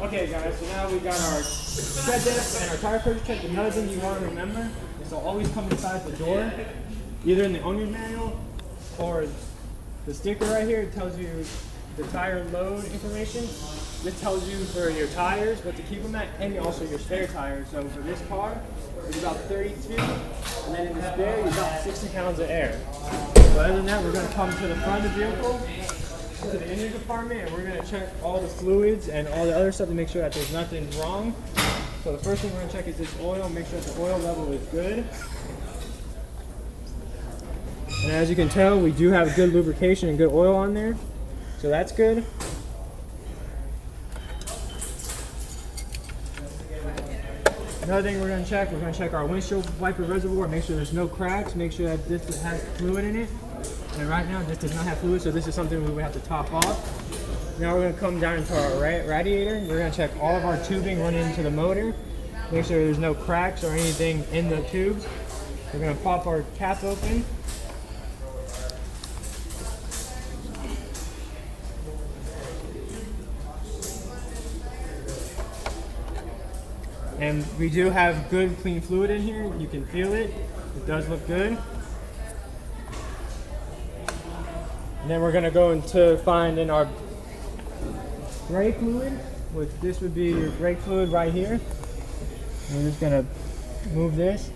Okay guys, so now we got our tread disc and our tire pressure check. Another thing you want to remember is to always come inside the door, either in the owner's manual or the sticker right here. It tells you the tire load information. This tells you for your tires what to keep them at, and also your spare tires. So for this car, it's about 32, and then in the spare, you got 60 pounds of air. So other than that, we're going to come to the front of the vehicle, to the engine compartment, and we're going to check all the fluids and all the other stuff to make sure that there's nothing wrong. So the first thing we're going to check is this oil, make sure that the oil level is good. And as you can tell, we do have good lubrication and good oil on there, so that's good. Another thing we're going to check our windshield wiper reservoir, make sure there's no cracks, make sure that this has fluid in it. And right now this does not have fluid, so this is something we would have to top off. Now we're going to come down into our radiator. We're going to check all of our tubing running into the motor, make sure there's no cracks or anything in the tubes. We're going to pop our cap open. And we do have good clean fluid in here. You can feel it. It does look good. And then we're going to go into find in our brake fluid, which this would be your brake fluid right here. And we're just going to move this.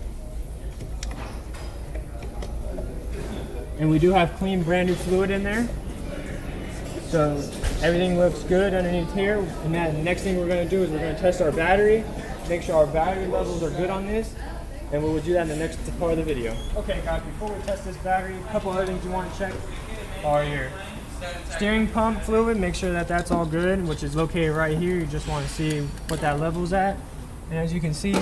And we do have clean brand new fluid in there. So everything looks good underneath here. And then the next thing we're going to do is we're going to test our battery. Make sure our battery levels are good on this, and we will do that in the next part of the video. Okay guys, before we test this battery, a couple other things you want to check are your steering pump fluid. Make sure that that's all good, which is located right here. You just want to see what that level's at. And as you can see,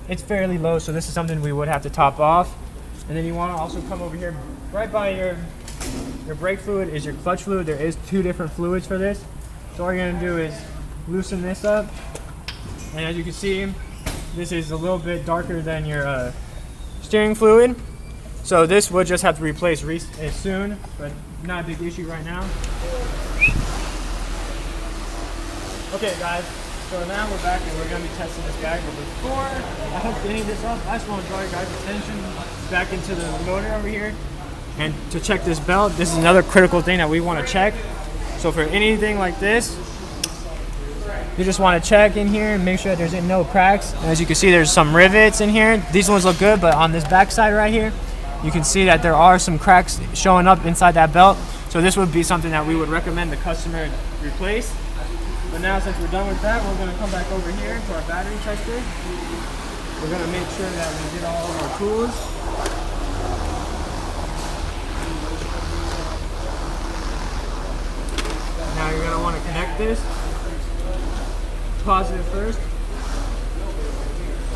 it's fairly low, so this is something we would have to top off. And then you want to also come over here, right by your brake fluid is your clutch fluid. There is two different fluids for this. So all you're going to do is loosen this up. And as you can see, this is a little bit darker than your steering fluid. So this would just have to replace soon, but not a big issue right now. Okay guys, so now we're back and we're going to be testing this battery. But before I hook any of this up, I just want to draw your guys' attention back into the motor over here. And to check this belt, this is another critical thing that we want to check. So for anything like this, you just want to check in here and make sure there's no cracks. And as you can see, there's some rivets in here. These ones look good, but on this back side right here, you can see that there are some cracks showing up inside that belt. So this would be something that we would recommend the customer replace. But now since we're done with that, we're going to come back over here to our battery tester. We're going to make sure that we get all of our tools. Now you're going to want to connect this. Positive first,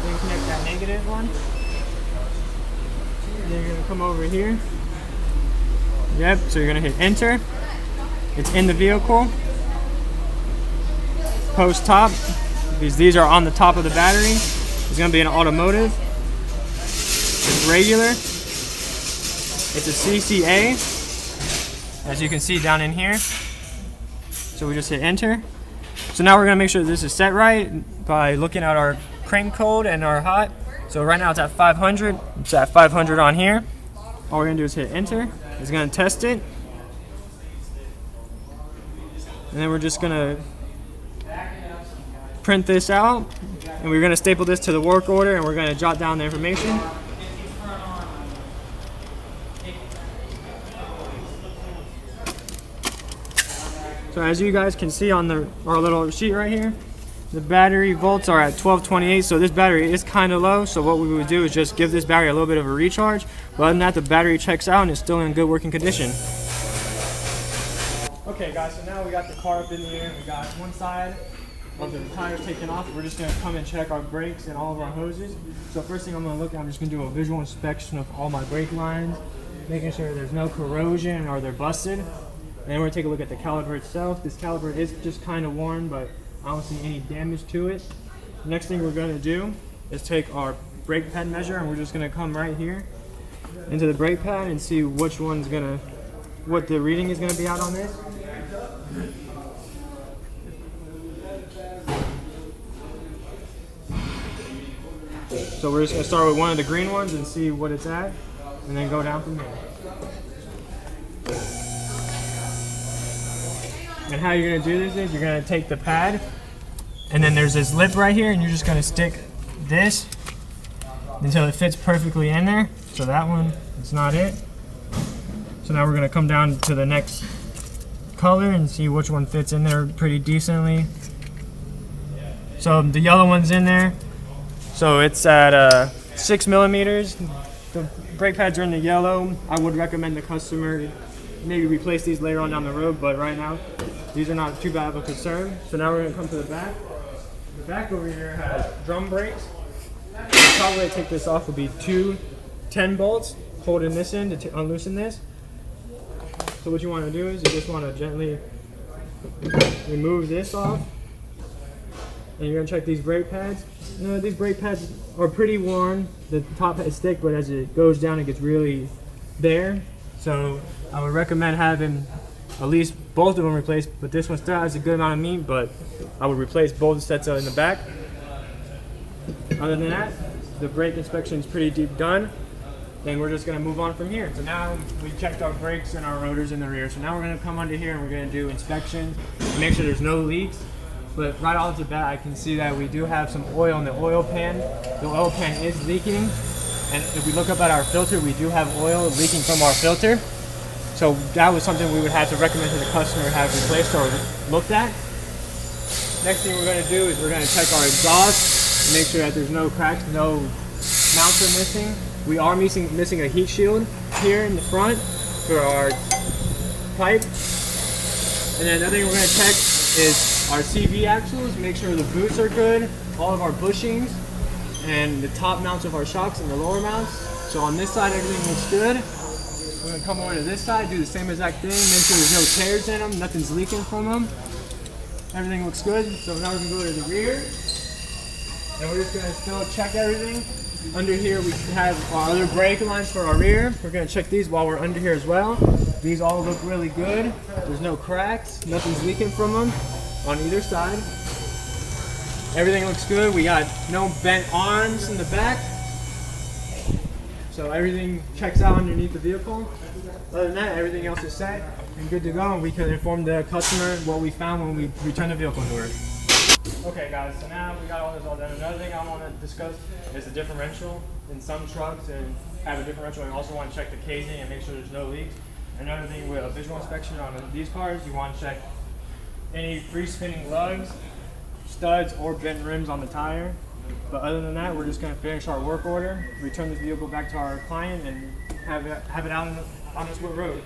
then connect that negative one. Then you're going to come over here. Yep, so you're going to hit enter. It's in the vehicle. Post top, because these are on the top of the battery. It's going to be an automotive. It's regular. It's a CCA, as you can see down in here. So we just hit enter. So now we're going to make sure this is set right by looking at our crank code and our hot. So right now it's at 500. It's at 500 on here. All we're going to do is hit enter. It's going to test it. And then we're just going to print this out. And we're going to staple this to the work order, and we're going to jot down the information. So as you guys can see on our little sheet right here, the battery volts are at 1228, so this battery is kind of low. So what we would do is just give this battery a little bit of a recharge. But other than that, the battery checks out and is still in good working condition. Okay guys, so now we got the car up in the air. We got one side of the tires taken off. We're just going to come and check our brakes and all of our hoses. So first thing I'm going to look at, I'm just going to do a visual inspection of all my brake lines, making sure there's no corrosion or they're busted. And then we're going to take a look at the caliper itself. This caliper is just kind of worn, but I don't see any damage to it. The next thing we're going to do is take our brake pad measure, and we're just going to come right here into the brake pad and see which one's going to, what the reading is going to be out on this. So we're just gonna start with one of the green ones and see what it's at, and then go down from there. And how you're gonna do this is you're gonna take the pad, and then there's this lip right here, and you're just gonna stick this until it fits perfectly in there. So that one, it's not it. So now we're gonna come down to the next color and see which one fits in there pretty decently. So the yellow one's in there. So it's at 6 millimeters. The brake pads are in the yellow. I would recommend the customer maybe replace these later on down the road, but right now these are not too bad of a concern. So now we're gonna come to the back. The back over here has drum brakes. The proper way to take this off would be 2 10 bolts holding this in to unloosen this. So what you want to do is you just want to gently remove this off, and you're going to check these brake pads. No, these brake pads are pretty worn. The top is thick, but as it goes down it gets really bare. So I would recommend having at least both of them replaced, but this one still has a good amount of meat, but I would replace both sets in the back. Other than that, the brake inspection is pretty deep done. Then we're just going to move on from here. So now we checked our brakes and our rotors in the rear. So now we're going to come under here and we're going to do inspections and make sure there's no leaks. But right off the bat, I can see that we do have some oil in the oil pan. The oil pan is leaking. And if we look up at our filter, we do have oil leaking from our filter. So that was something we would have to recommend to the customer have replaced or looked at. Next thing we're going to do is we're going to check our exhaust, make sure that there's no cracks, no mounts are missing. We are missing a heat shield here in the front for our pipe. And then another thing we're going to check is our CV axles, make sure the boots are good, all of our bushings, and the top mounts of our shocks and the lower mounts. So on this side everything looks good. We're going to come over to this side, do the same exact thing, make sure there's no tears in them, nothing's leaking from them. Everything looks good. So now we can go to the rear. And we're just going to still check everything. Under here we have our other brake lines for our rear. We're going to check these while we're under here as well. These all look really good. There's no cracks, nothing's leaking from them on either side. Everything looks good. We got no bent arms in the back. So everything checks out underneath the vehicle. Other than that, everything else is set and good to go, and we can inform the customer what we found when we return the vehicle to her. Okay guys, so now we got all this all done. Another thing I want to discuss is the differential. In some trucks and have a differential, you also want to check the casing and make sure there's no leaks. Another thing with a visual inspection on these cars, you want to check any free spinning lugs, studs, or bent rims on the tire. But other than that, we're just going to finish our work order, return this vehicle back to our client, and have it out on this road.